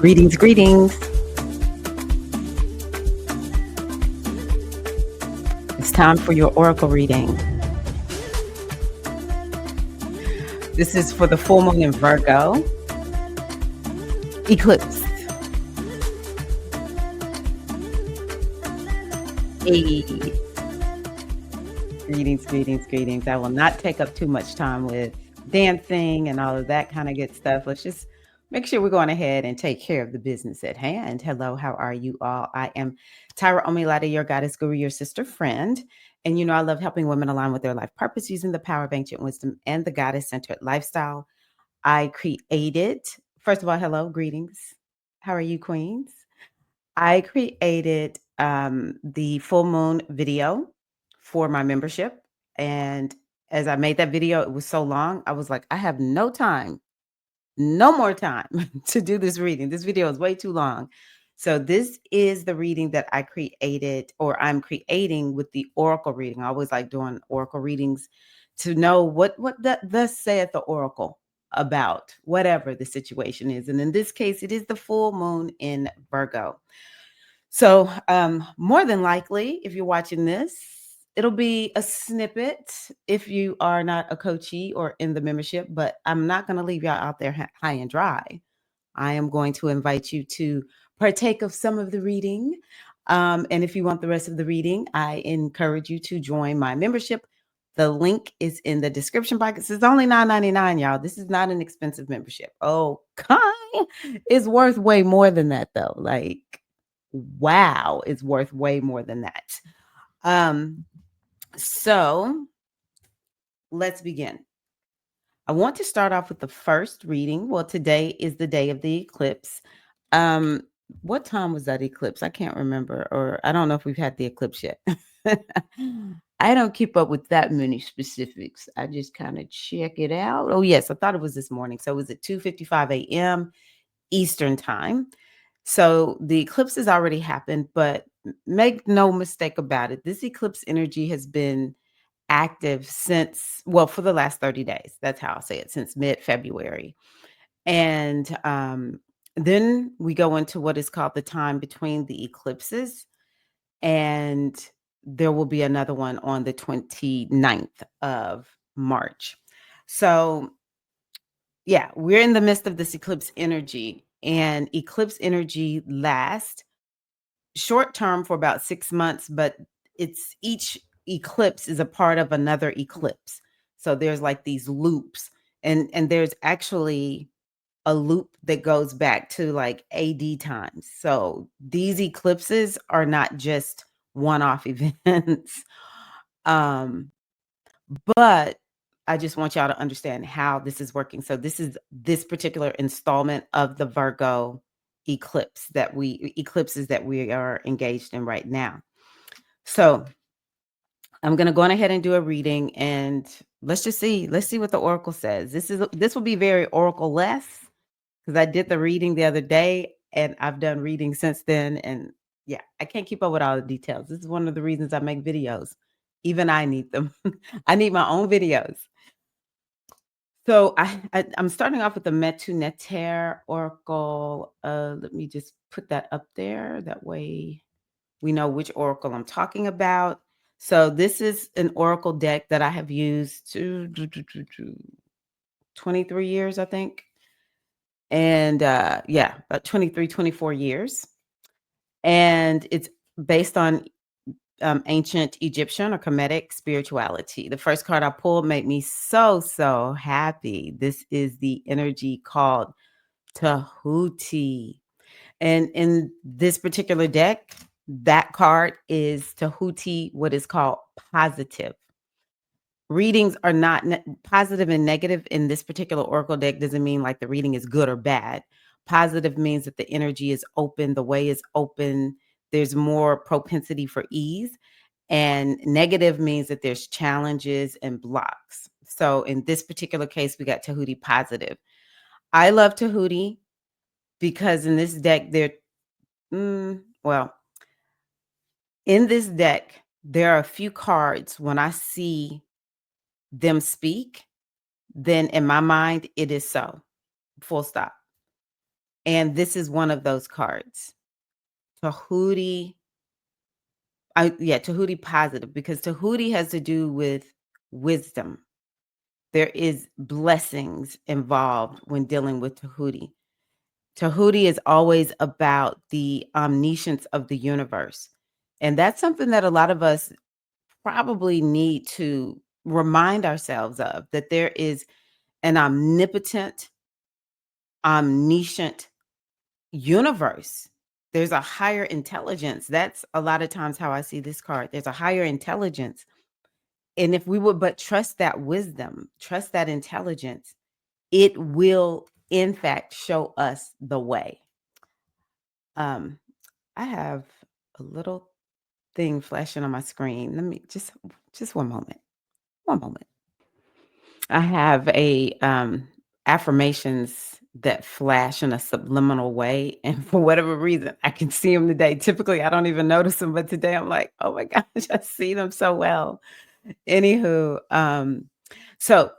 Greetings, greetings. It's time for your oracle reading. This is for the full moon in Virgo Eclipse. Hey. Greetings, greetings, greetings. I will not take up too much time with dancing and all of that kind of good stuff. Let's just make sure we're going ahead and take care of the business at hand. Hello, how are you all? I am Tyra Omilada, your goddess guru, your sister friend. And you know, I love helping women align with their life purpose using the power of ancient wisdom and the goddess centered lifestyle. I created, first of all, hello, greetings. How are you, queens? I created the full moon video for my membership. And as I made that video, it was so long. I was like, I have no time, no more time to do this reading. This video is way too long. So this is the reading that I created, or I'm creating with the oracle reading. I always like doing oracle readings to know what thus saith the oracle about whatever the situation is. And in this case, it is the full moon in Virgo. So more than likely, if you're watching this, it'll be a snippet if you are not a coachee or in the membership, but I'm not going to leave y'all out there high and dry. I am going to invite you to partake of some of the reading. And if you want the rest of the reading, I encourage you to join my membership. The link is in the description box. It's only $9.99, y'all. This is not an expensive membership. Oh, it's worth way more than that, though. Like, wow, it's worth way more than that. So let's begin. I want to start off with the first reading. Well, today is the day of the eclipse. What time was that eclipse? I can't remember, or I don't know if we've had the eclipse yet. I don't keep up with that many specifics. I just kind of check it out. Oh, yes, I thought it was this morning. So it was at 2:55 a.m. Eastern time. So the eclipse has already happened, but make no mistake about it. This eclipse energy has been active since, well, for the last 30 days. That's how I'll say it, since mid-February. And then we go into what is called the time between the eclipses. And there will be another one on the 29th of March. So yeah, we're in the midst of this eclipse energy. And eclipse energy lasts short term for about 6 months, but it's each eclipse is a part of another eclipse. So there's like these loops, and there's actually a loop that goes back to like AD times. So these eclipses are not just one-off events. But I just want y'all to understand how this is working. So this is this particular installment of the Virgo eclipses that we are engaged in right now. So I'm going to go on ahead and do a reading, and let's see what the oracle says. This will be very oracle-less because I did the reading the other day and I've done readings since then. And yeah, I can't keep up with all the details. This is one of the reasons I make videos. Even I need them. I need my own videos. So I'm starting off with the Metu Neter oracle. Let me just put that up there. That way we know which oracle I'm talking about. So this is an oracle deck that I have used 23 years, I think. And yeah, about 23, 24 years. And it's based on ancient Egyptian or Kemetic spirituality. The first card I pulled made me so happy. This is the energy called Tehuti. And in this particular deck, that card is Tehuti, what is called positive. Readings are not positive and negative in this particular oracle deck doesn't mean like the reading is good or bad. Positive means that the energy is open, the way is open, there's more propensity for ease. And negative means that there's challenges and blocks. So in this particular case, we got Tehuti positive. I love Tehuti because in this deck, well, in this deck, there are a few cards when I see them speak, then in my mind, it is so. Full stop. And this is one of those cards. Tehuti, Tehuti positive, because Tehuti has to do with wisdom. There is blessings involved when dealing with Tehuti. Tehuti is always about the omniscience of the universe. And that's something that a lot of us probably need to remind ourselves of, that there is an omnipotent, omniscient universe. There's a higher intelligence. That's a lot of times how I see this card. There's a higher intelligence. And if we would but trust that wisdom, trust that intelligence, it will in fact show us the way. Um, I have a little thing flashing on my screen. Let me just one moment. One moment. I have a affirmations that flash in a subliminal way, and for whatever reason, I can see them today. Typically, I don't even notice them, but today I'm like, oh my gosh, I see them so well. Anywho, so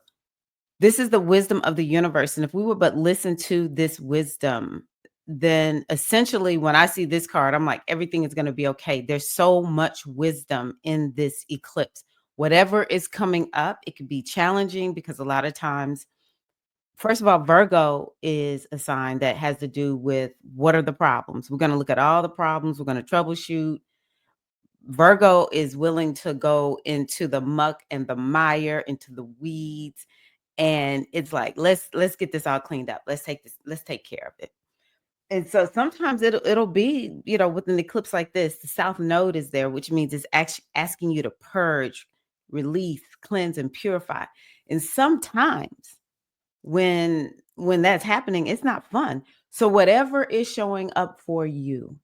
this is the wisdom of the universe. And if we would but listen to this wisdom, then essentially when I see this card, I'm like, everything is going to be okay. There's so much wisdom in this eclipse. Whatever is coming up, it could be challenging because a lot of times, first of all, Virgo is a sign that has to do with what are the problems. We're going to look at all the problems. We're going to troubleshoot. Virgo is willing to go into the muck and the mire, into the weeds, and it's like, let's get this all cleaned up. Let's take care of it. And so sometimes it'll be, with an eclipse like this, the south node is there, which means it's actually asking you to purge, release, cleanse, and purify. And sometimes when that's happening, it's not fun. So whatever is showing up for you,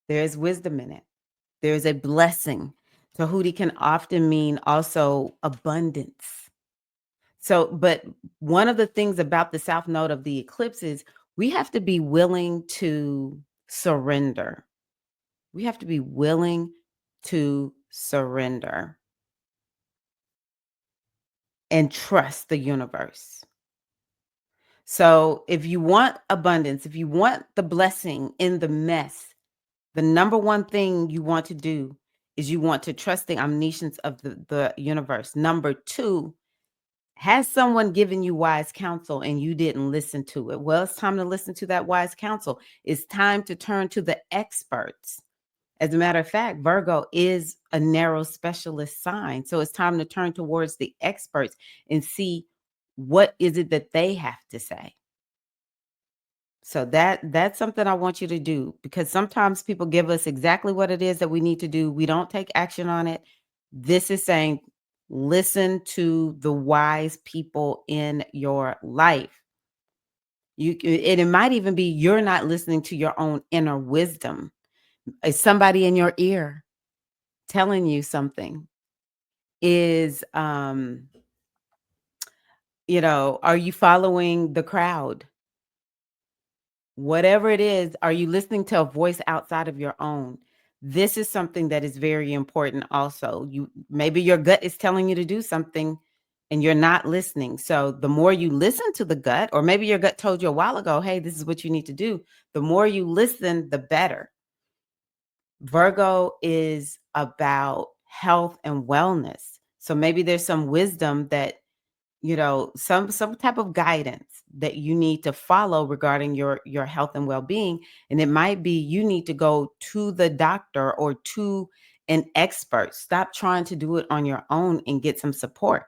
there's wisdom in it. There's a blessing. Tahuti can often mean also abundance. So, but one of the things about the south node of the eclipse is we have to be willing to surrender. We have to be willing to surrender and trust the universe. So, if you want abundance, if you want the blessing in the mess, the number one thing you want to do is you want to trust the omniscience of the universe. Number two, has someone given you wise counsel and you didn't listen to it? Well, it's time to listen to that wise counsel. It's time to turn to the experts. As a matter of fact, Virgo is a narrow specialist sign. So it's time to turn towards the experts and see what is it that they have to say. So that's something I want you to do, because sometimes people give us exactly what it is that we need to do. We don't take action on it. This is saying, listen to the wise people in your life. And it might even be you're not listening to your own inner wisdom. Is somebody in your ear telling you something? Is are you following the crowd? Whatever it is, are you listening to a voice outside of your own? This is something that is very important also. Maybe your gut is telling you to do something and you're not listening. So the more you listen to the gut, or maybe your gut told you a while ago, hey, this is what you need to do. The more you listen, the better. Virgo is about health and wellness. So maybe there's some wisdom that some type of guidance that you need to follow regarding your health and well-being. And it might be you need to go to the doctor or to an expert. Stop trying to do it on your own and get some support.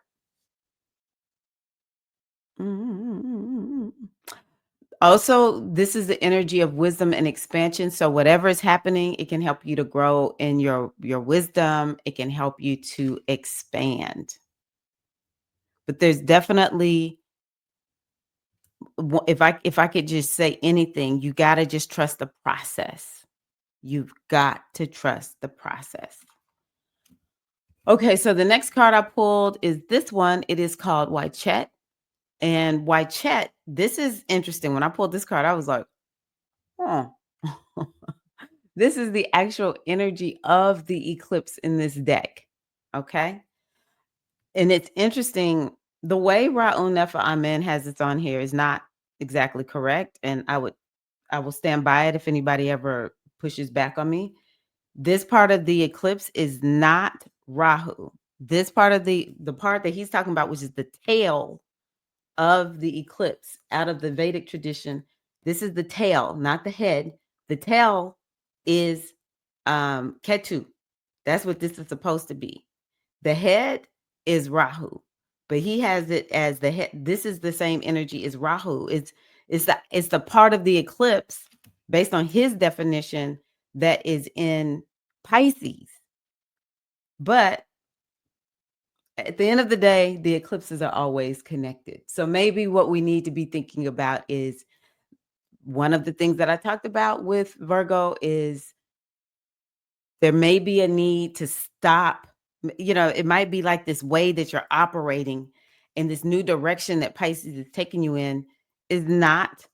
Mm. Also, this is the energy of wisdom and expansion. So whatever is happening, it can help you to grow in your wisdom. It can help you to expand. But there's definitely, if I could just say anything, you got to just trust the process. You've got to trust the process. Okay, so the next card I pulled is this one. It is called Uachet. And Uachet, this is interesting. When I pulled this card, I was like, huh. This is the actual energy of the eclipse in this deck. Okay. And it's interesting. The way Ra'u Nefa Amen has it on here is not exactly correct, and I will stand by it if anybody ever pushes back on me. This part of the eclipse is not Rahu. This part of the part that he's talking about, which is the tail of the eclipse out of the Vedic tradition. This is the tail, not the head. The tail is Ketu. That's what this is supposed to be. The head is Rahu, but he has it as the head. This is the same energy as Rahu. It's the part of the eclipse based on his definition that is in Pisces. But at the end of the day, the eclipses are always connected. So maybe what we need to be thinking about is one of the things that I talked about with Virgo is there may be a need to stop. It might be like this way that you're operating in this new direction that Pisces is taking you in is not,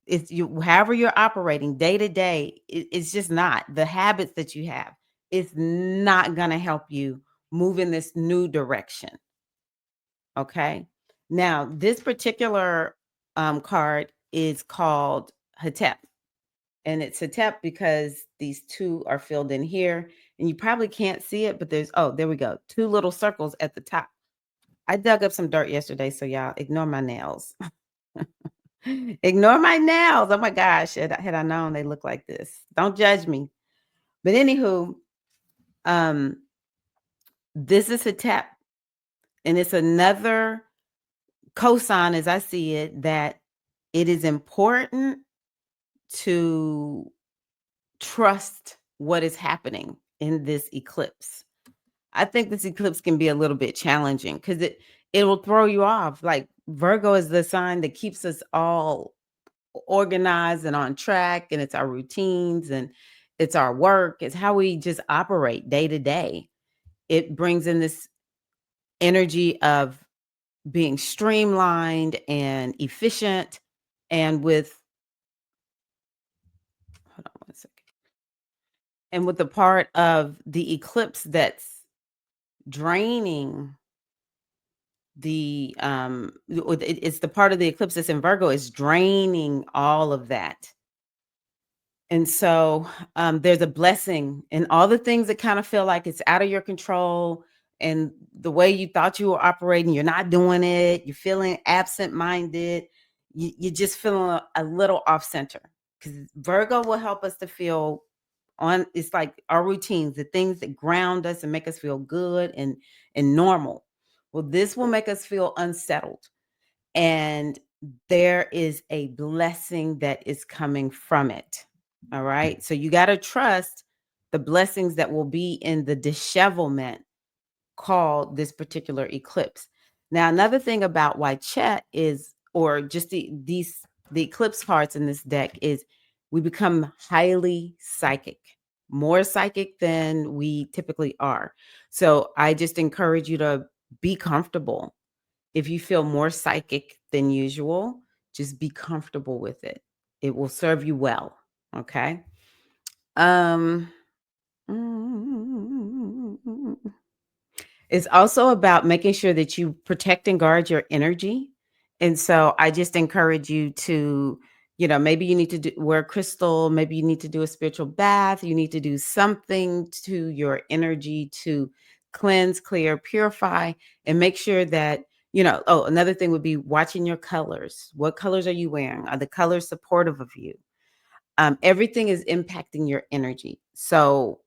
it's you, however you're operating day to day, it's just not the habits that you have. It's not going to help you move in this new direction. Okay. Now, this particular card is called Hatep. And it's Hatep because these two are filled in here. And you probably can't see it, but there we go. Two little circles at the top. I dug up some dirt yesterday, so y'all ignore my nails. Ignore my nails. Oh my gosh. Had I known they look like this. Don't judge me. But anywho, um, this is Hatep. And it's another cosign, as I see it, that it is important to trust what is happening in this eclipse. I think this eclipse can be a little bit challenging because it will throw you off. Like Virgo is the sign that keeps us all organized and on track, and it's our routines and it's our work. It's how we just operate day to day. It brings in this energy of being streamlined and efficient, and with hold on one second. And with the part of the eclipse that's draining it's the part of the eclipse that's in Virgo is draining all of that. And so there's a blessing in all the things that kind of feel like it's out of your control, and the way you thought you were operating, you're not doing it. You're feeling absent-minded. You're just feeling a little off center, because Virgo will help us to feel on. It's like our routines, the things that ground us and make us feel good and normal. Well, this will make us feel unsettled, and there is a blessing that is coming from it. All right. So you got to trust the blessings that will be in the dishevelment called this particular eclipse. Now, another thing about Uachet is, or just the eclipse parts in this deck is we become highly psychic, more psychic than we typically are. So I just encourage you to be comfortable. If you feel more psychic than usual, just be comfortable with it. It will serve you well. Okay. Um, mm, it's also about making sure that you protect and guard your energy. And so I just encourage you to, maybe you need to wear crystal, maybe you need to do a spiritual bath, you need to do something to your energy to cleanse, clear, purify, and make sure that, another thing would be watching your colors. What colors are you wearing? Are the colors supportive of you? Everything is impacting your energy. So,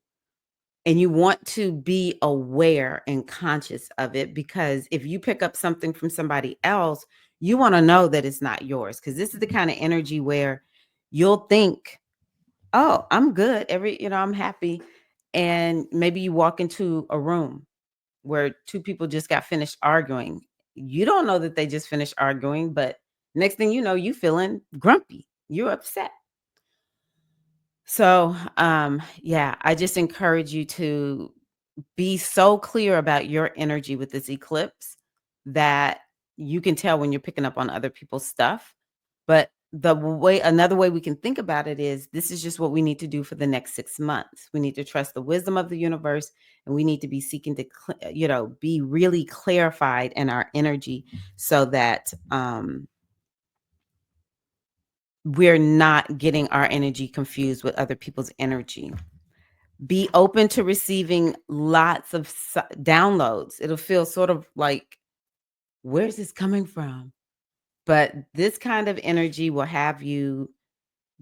and you want to be aware and conscious of it, because if you pick up something from somebody else, you want to know that it's not yours, because this is the kind of energy where you'll think, oh, I'm good. I'm happy. And maybe you walk into a room where two people just got finished arguing. You don't know that they just finished arguing, but next thing you know, you feeling grumpy. You're upset. So, yeah, I just encourage you to be so clear about your energy with this eclipse that you can tell when you're picking up on other people's stuff. But another way we can think about it is, this is just what we need to do for the next 6 months. We need to trust the wisdom of the universe, and we need to be seeking to, be really clarified in our energy, so that we're not getting our energy confused with other people's energy. Be open to receiving lots of downloads. It'll feel sort of like, where's this coming from? But this kind of energy will have you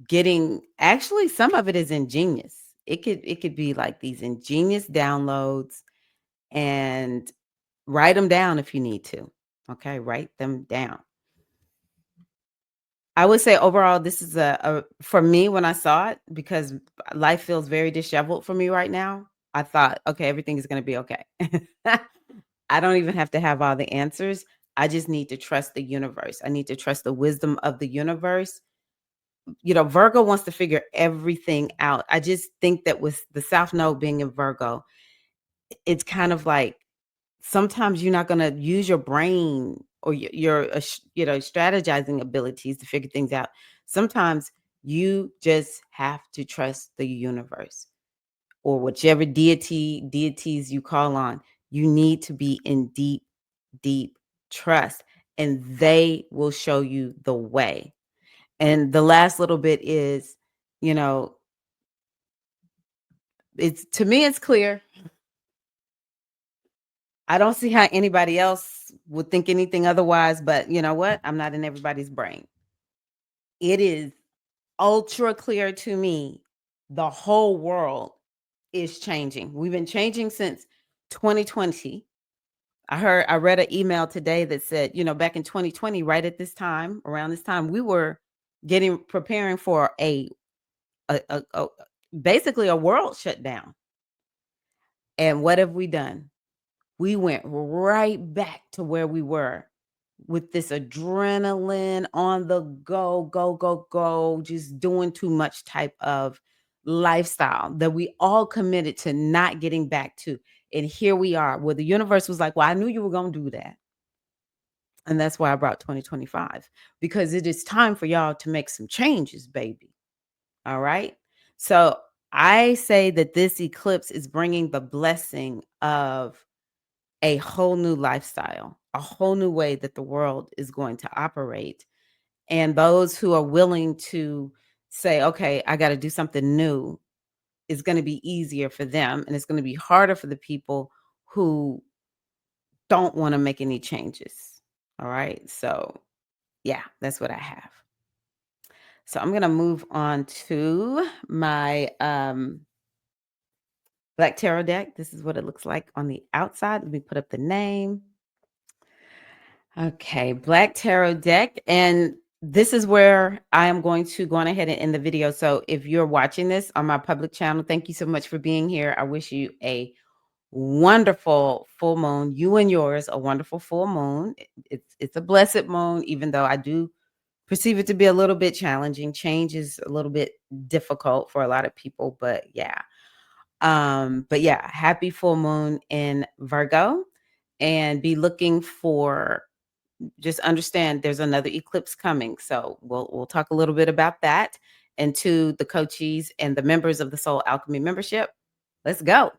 getting, actually some of it is ingenious. It could be like these ingenious downloads, and write them down if you need to. Okay, write them down. I would say overall, this is a for me when I saw it, because life feels very disheveled for me right now. I thought, okay, everything is going to be okay. I don't even have to have all the answers. I just need to trust the universe. I need to trust the wisdom of the universe. Virgo wants to figure everything out. I just think that with the South Node being in Virgo, it's kind of like sometimes you're not going to use your brain or your strategizing abilities to figure things out. Sometimes you just have to trust the universe, or whichever deities you call on. You need to be in deep trust, and they will show you the way. And the last little bit is, you know, it's, to me, it's clear. I don't see how anybody else would think anything otherwise, but you know what? I'm not in everybody's brain. It is ultra clear to me. The whole world is changing. We've been changing since 2020. I read an email today that said, back in 2020, right at this time, around this time, we were preparing for a basically a world shutdown. And what have we done? We went right back to where we were, with this adrenaline on the go, go, go, go, just doing too much type of lifestyle that we all committed to not getting back to. And here we are, where the universe was like, well, I knew you were going to do that. And that's why I brought 2025, because it is time for y'all to make some changes, baby. All right. So I say that this eclipse is bringing the blessing of a whole new lifestyle, a whole new way that the world is going to operate. And those who are willing to say, okay, I got to do something new, is going to be easier for them. And it's going to be harder for the people who don't want to make any changes. All right. So, yeah, that's what I have. So I'm going to move on to my Black Tarot deck. This is what it looks like on the outside. Let me put up the name. Okay, Black Tarot deck. And this is where I am going to go on ahead and end the video. So if you're watching this on my public channel, thank you so much for being here. I wish you a wonderful full moon. You and yours, a wonderful full moon. It's a blessed moon, even though I do perceive it to be a little bit challenging. Change is a little bit difficult for a lot of people, but yeah. Happy full moon in Virgo, and be looking for, just understand there's another eclipse coming. So we'll talk a little bit about that. And to the coaches and the members of the Soul Alchemy membership, let's go.